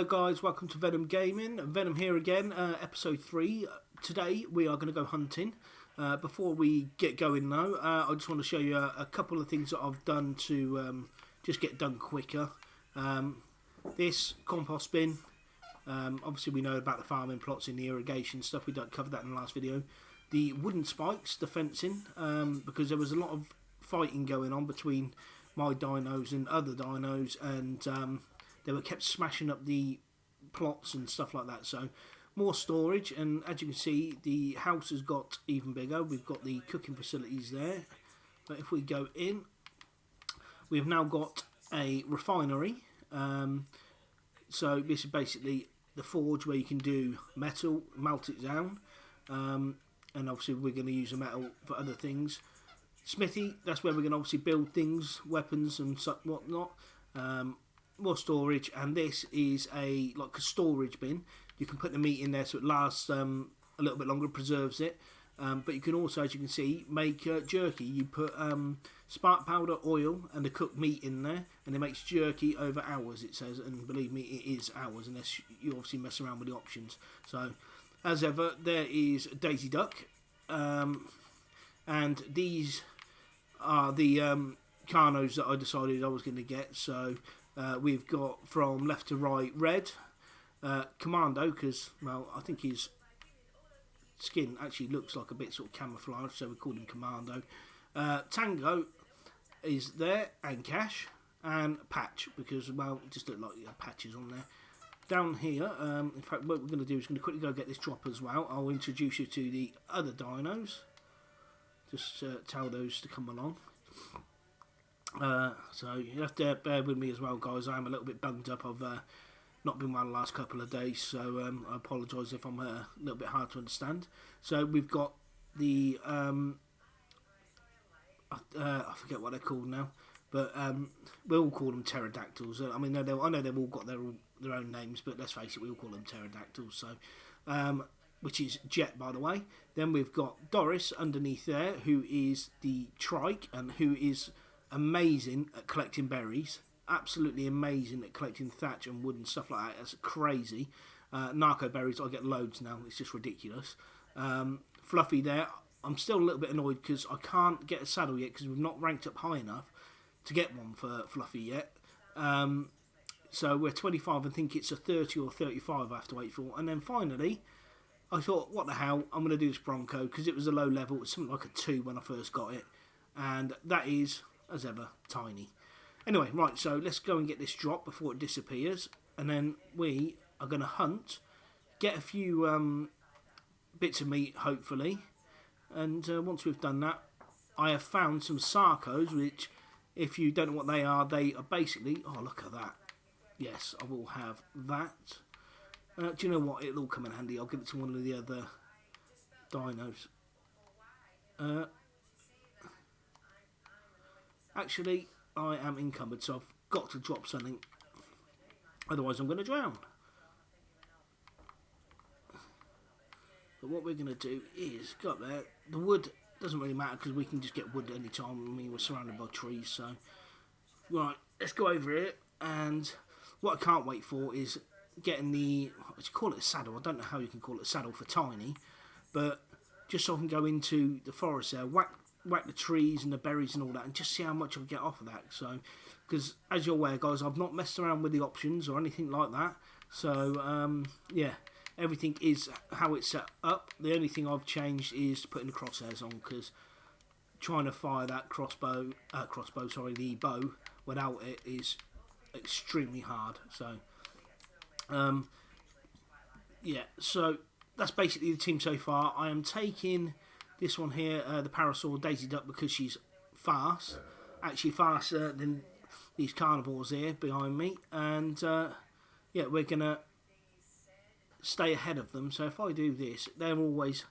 Hello guys, welcome to Venom Gaming. Venom here again, episode 3. Today we are going to go hunting. Before we get going though, I just want to show you a couple of things that I've done to just get done quicker. This compost bin, obviously we know about the farming plots and the irrigation stuff, we don't cover that in the last video. The wooden spikes, the fencing, because there was a lot of fighting going on between my dinos and other dinos, and they were kept smashing up the plots and stuff like that. So more storage, and as you can see, the house has got even bigger. We've got the cooking facilities there. But if we go in, we've now got a refinery. So this is basically the forge where you can do metal, melt it down, and obviously we're going to use the metal for other things. Smithy, that's where we're going to obviously build things, weapons and whatnot. More storage, and this is like a storage bin. You can put the meat in there so it lasts a little bit longer, preserves it. But you can also, as you can see, make jerky. You put spark powder, oil, and the cooked meat in there, and it makes jerky over hours, it says. And believe me, it is hours, unless you obviously mess around with the options. So, as ever, there is Daisy Duck, and these are the Carnos that I decided I was going to get. So we've got from left to right red, Commando, because, well, I think his skin actually looks like a bit sort of camouflage, so we call him Commando. Tango is there, and Cash, and Patch, because, well, it just look like patches on there. Down here, in fact, what we're going to do is going to quickly go get this drop as well. I'll introduce you to the other dinos. Just tell those to come along. So you have to bear with me as well, guys. I am a little bit bunged up. I've not been well the last couple of days, so I apologise if I'm a little bit hard to understand. So we've got the I forget what they're called now, but we'll all call them pterodactyls. I mean, I know they've all got their own names, but let's face it, we all call them pterodactyls. So which is Jet, by the way. Then we've got Doris underneath there, who is the trike, and who is amazing at collecting berries. Absolutely amazing at collecting thatch and wood and stuff like that. That's crazy. Narco berries, I get loads now. It's just ridiculous. Fluffy there. I'm still a little bit annoyed because I can't get a saddle yet because we've not ranked up high enough to get one for Fluffy yet. So we're 25 and think it's a 30 or 35 I have to wait for. And then finally, I thought, what the hell, I'm going to do this Bronco because it was a low level. It was something like a 2 when I first got it. And that is, as ever, tiny. Anyway, right, so let's go and get this drop before it disappears. And then we are going to hunt, get a few bits of meat, hopefully. And once we've done that, I have found some Sarcos, which, if you don't know what they are basically... Oh, look at that. Yes, I will have that. Do you know what? It'll all come in handy. I'll give it to one of the other dinos. Actually, I am encumbered, so I've got to drop something. Otherwise, I'm going to drown. But what we're going to do is, got there, the wood doesn't really matter because we can just get wood any time. I mean, we're surrounded by trees, so... Right, let's go over here, and what I can't wait for is getting the... Let's call it a saddle. I don't know how you can call it a saddle for tiny, but just so I can go into the forest there, whack the trees and the berries and all that, and just see how much I get off of that. So, because as you're aware, guys, I've not messed around with the options or anything like that. So, yeah, everything is how it's set up. The only thing I've changed is putting the crosshairs on, because trying to fire that the bow without it is extremely hard. So, yeah, so that's basically the team so far. I am taking this one here, the Parasaur Daisy Duck, because she's fast. Actually faster than these carnivores here behind me. And, yeah, we're going to stay ahead of them. So if I do this, they're always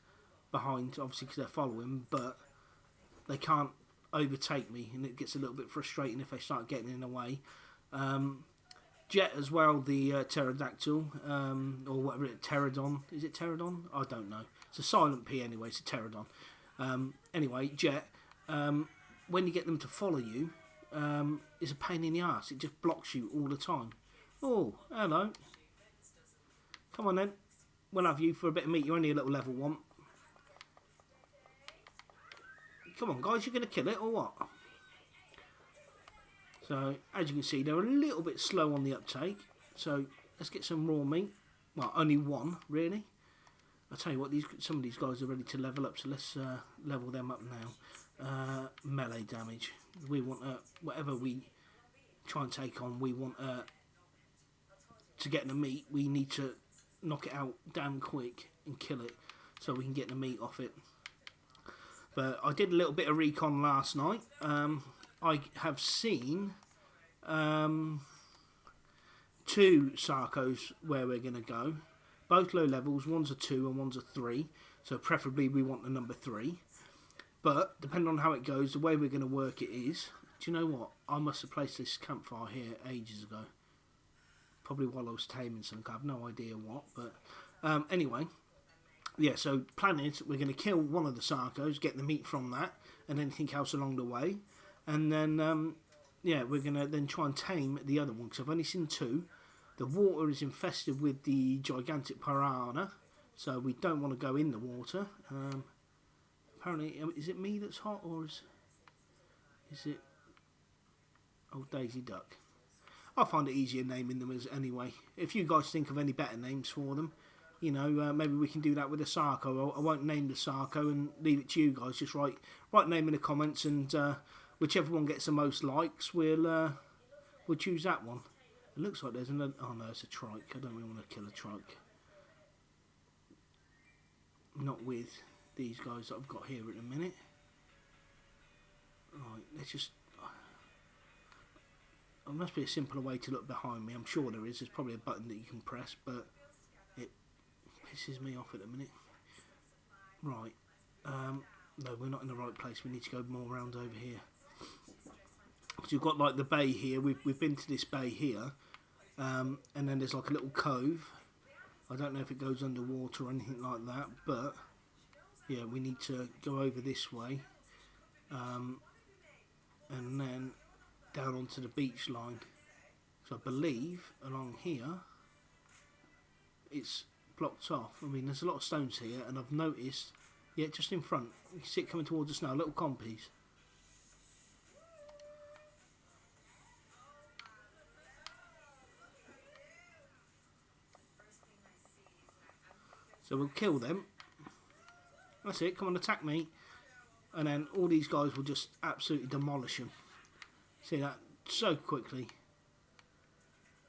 behind, obviously, because they're following. But they can't overtake me. And it gets a little bit frustrating if they start getting in the way. Jet as well, the pterodactyl, or whatever it is, pterodon. Is it pterodon? I don't know. It's a silent P anyway, it's a pterodon. Anyway, Jet, when you get them to follow you, it's a pain in the arse. It just blocks you all the time. Oh, hello. Come on then. We'll have you for a bit of meat. You're only a little level 1. Come on, guys. You're going to kill it or what? So, as you can see, they're a little bit slow on the uptake. So, let's get some raw meat. Well, only 1, really. I'll tell you what, some of these guys are ready to level up. So, let's level them up now. Melee damage. We want, whatever we try and take on, we want to get the meat. We need to knock it out damn quick and kill it so we can get the meat off it. But I did a little bit of recon last night. I have seen 2 Sarcos where we're going to go. Both low levels, one's a 2 and one's a 3. So preferably we want the number 3. But depending on how it goes, the way we're going to work it is... Do you know what? I must have placed this campfire here ages ago. Probably while I was taming something. I have no idea what. But anyway, yeah, so plan is we're going to kill one of the Sarcos, get the meat from that, and anything else along the way. And then, yeah, we're going to then try and tame the other one, because I've only seen 2. The water is infested with the gigantic piranha, so we don't want to go in the water. Apparently, is it me that's hot, or is it... Oh, Daisy Duck. I'll find it easier naming them as anyway. If you guys think of any better names for them, you know, maybe we can do that with a Sarco. I won't name the Sarco and leave it to you guys. Just write name in the comments, and whichever one gets the most likes, we'll choose that one. It looks like there's another... Oh no, it's a trike. I don't really want to kill a trike. Not with these guys that I've got here at the minute. Right, let's just... There must be a simpler way to look behind me. I'm sure there is. There's probably a button that you can press, but it pisses me off at the minute. Right. No, we're not in the right place. We need to go more around over here. So you've got like the bay here. We've been to this bay here, and then there's like a little cove. I don't know if it goes underwater or anything like that, but yeah, we need to go over this way, and then down onto the beach line. So I believe along here it's blocked off. I mean, there's a lot of stones here, and I've noticed, yeah, just in front, you can see it coming towards us now, little compies. So we'll kill them. That's it, come on, attack me. And then all these guys will just absolutely demolish them. See that so quickly.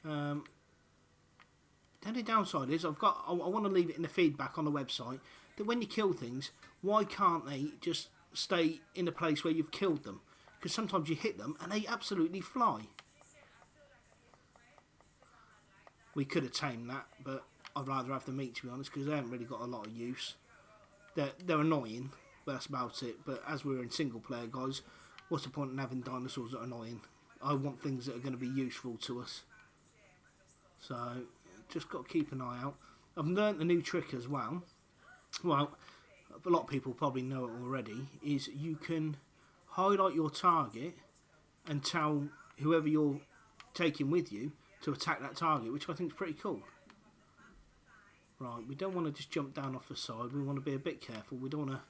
The only downside is I want to leave it in the feedback on the website that when you kill things, why can't they just stay in a place where you've killed them? Because sometimes you hit them and they absolutely fly. We could have tamed that, but I'd rather have the meat, to be honest, because they haven't really got a lot of use. They're annoying, but that's about it. But as we're in single player, guys, what's the point in having dinosaurs that are annoying? I want things that are going to be useful to us. So, just got to keep an eye out. I've learnt a new trick as well. Well, a lot of people probably know it already. Is you can highlight your target and tell whoever you're taking with you to attack that target, which I think is pretty cool. Right, we don't want to just jump down off the side. We want to be a bit careful. We don't want to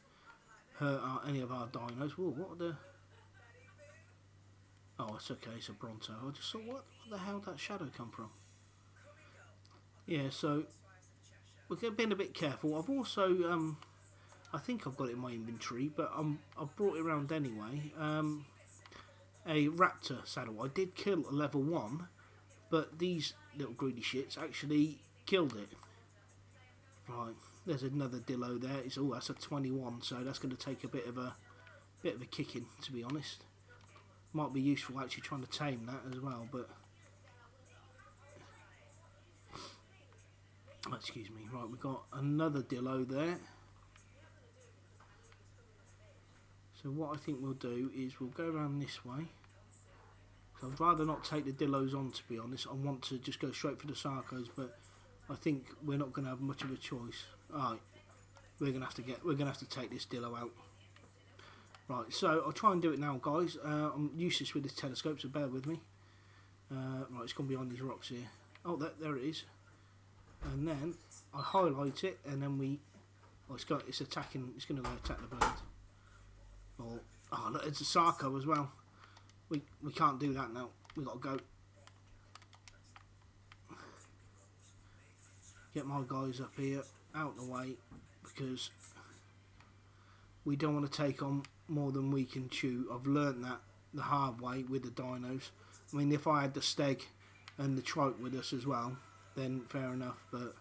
hurt any of our dinos. Whoa, what are the... Oh, it's okay, it's a Bronto. I just thought, what the hell did that shadow come from? Yeah, so we're being a bit careful. I've also, I think I've got it in my inventory, but I've brought it around anyway. A raptor saddle. I did kill a level 1, but these little greedy shits actually killed it. Right, there's another dillo there. That's a 21, so that's going to take a bit of a kicking, to be honest. Might be useful actually trying to tame that as well, but oh, excuse me. Right, we've got another dillo there. So what I think we'll do is we'll go around this way. So I'd rather not take the dillos on, to be honest. I want to just go straight for the Sarcos, but I think we're not going to have much of a choice. Alright, we're going to have to take this dillo out. Right, so I'll try and do it now, guys. I'm useless with this telescope, so bear with me. Right, it's gone behind these rocks here. Oh, there it is. And then I highlight it, and then we. Oh, it's attacking. It's going to go attack the bird. Or oh, look, it's a Sarco as well. We can't do that now. We got to go. Get my guys up here, out the way, because we don't want to take on more than we can chew. I've learnt that the hard way with the dinos. I mean, if I had the steg and the trope with us as well, then fair enough, but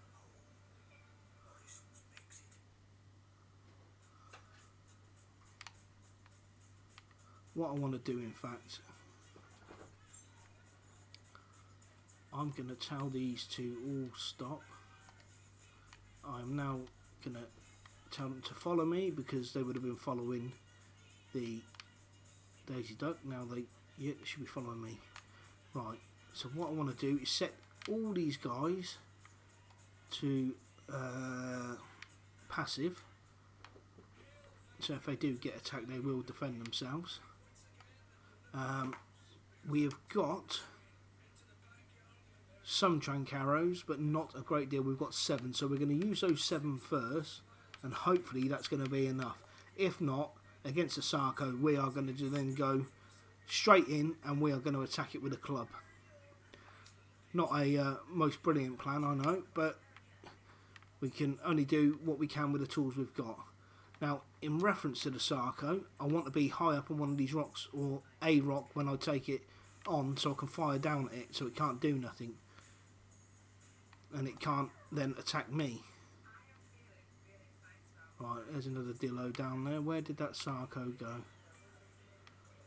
what I want to do, in fact, I'm going to tell these to all stop. I'm now going to tell them to follow me, because they would have been following the Daisy Duck. Now they should be following me. Right, so what I want to do is set all these guys to passive, so if they do get attacked they will defend themselves. We have got some Trancaros, but not a great deal. We've got 7, so we're going to use those 7 first, and hopefully that's going to be enough. If not, against the Sarco, we are going to then go straight in, and we are going to attack it with a club. Not a most brilliant plan, I know, but we can only do what we can with the tools we've got. Now, in reference to the Sarco, I want to be high up on one of these rocks, or a rock, when I take it on, so I can fire down at it, so it can't do nothing. And it can't then attack me. Right, there's another Dillo down there. Where did that Sarco go?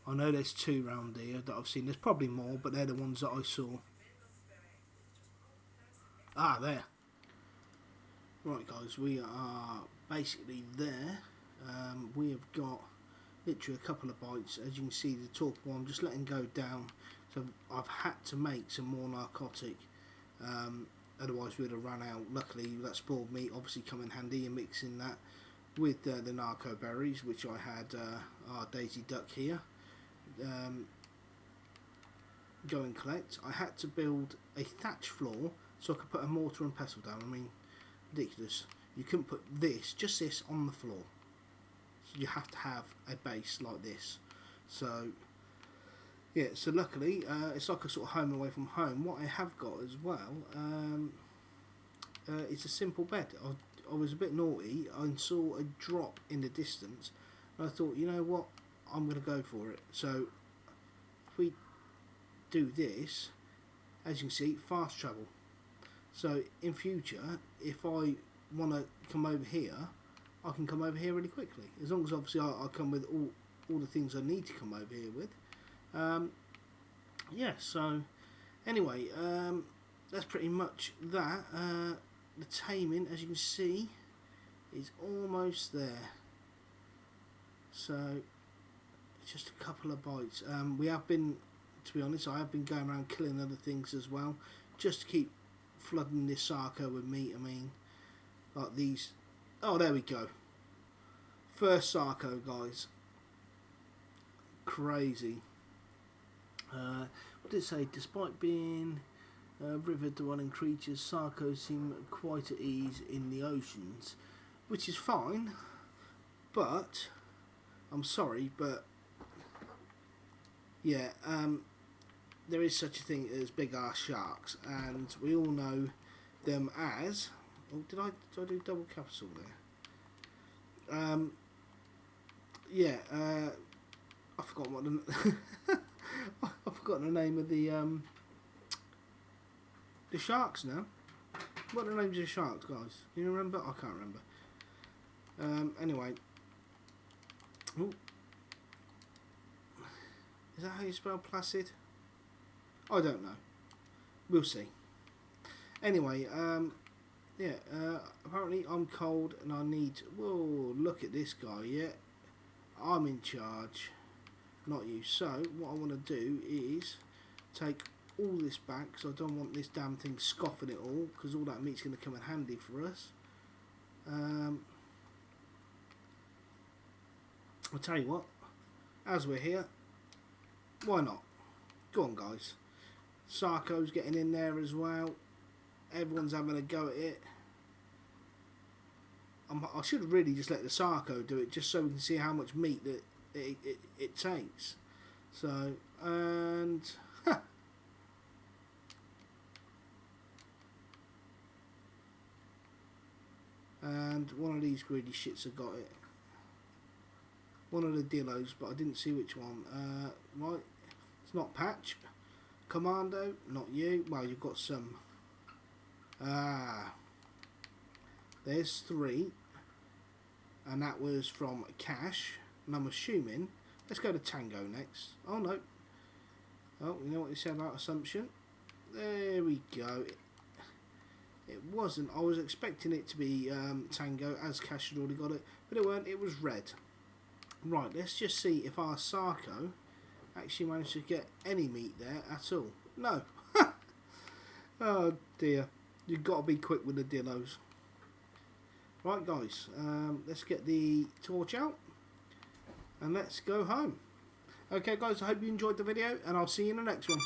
I know there's 2 round here that I've seen. There's probably more, but they're the ones that I saw. Ah, there. Right, guys, we are basically there. We have got literally a couple of bites. As you can see, the torpor, I'm just letting go down. So I've had to make some more narcotic. Otherwise we'd have run out. Luckily that spoiled meat obviously come in handy, and mixing that with the narco berries, which I had our Daisy Duck here go and collect. I had to build a thatch floor so I could put a mortar and pestle down. I mean, ridiculous. You couldn't put just this on the floor. So you have to have a base like this. So yeah, so luckily it's like a sort of home away from home. What I have got as well, it's a simple bed. I was a bit naughty and saw a drop in the distance, and I thought, you know what, I'm going to go for it. So if we do this, as you can see, fast travel. So in future, if I want to come over here, I can come over here really quickly, as long as obviously I come with all the things I need to come over here with. Yeah, so anyway, that's pretty much that. The taming, as you can see, is almost there. So just a couple of bites. We have been, to be honest, I have been going around killing other things as well, just to keep flooding this Sarco with meat. I mean, like these. Oh, there we go. First Sarco, guys. Crazy. What did it say? Despite being river-dwelling creatures, Sarcos seem quite at ease in the oceans, which is fine, but I'm sorry, but yeah, there is such a thing as big-ass sharks, and we all know them as... Oh, did I do double capital there? Yeah, I've forgotten what the... I've forgotten the name of the sharks now. What are the names of the sharks, guys? Do you remember? I can't remember. Anyway. Ooh. Is that how you spell placid? I don't know. We'll see. Anyway, yeah, apparently I'm cold and I need... Whoa, look at this guy, yeah. I'm in charge, not you. So, what I want to do is take all this back, because I don't want this damn thing scoffing it all, because all that meat's going to come in handy for us. I'll tell you what, as we're here, why not? Go on, guys. Sarco's getting in there as well. Everyone's having a go at it. I should have really just let the Sarco do it, just so we can see how much meat that it takes. So, and and one of these greedy shits have got it. One of the Dillos, but I didn't see which one. Right, it's not Patch. Commando, not you. Well, you've got some. There's 3. And that was from Cash. And I'm assuming... Let's go to Tango next. Oh, no. Oh, you know what you said about Assumption? There we go. It wasn't. I was expecting it to be Tango, as Cash had already got it. But it weren't. It was red. Right, let's just see if our Sarco actually managed to get any meat there at all. No. Oh, dear. You've got to be quick with the Dillos. Right, guys. Let's get the torch out. And let's go home. Okay, guys, I hope you enjoyed the video. And I'll see you in the next one.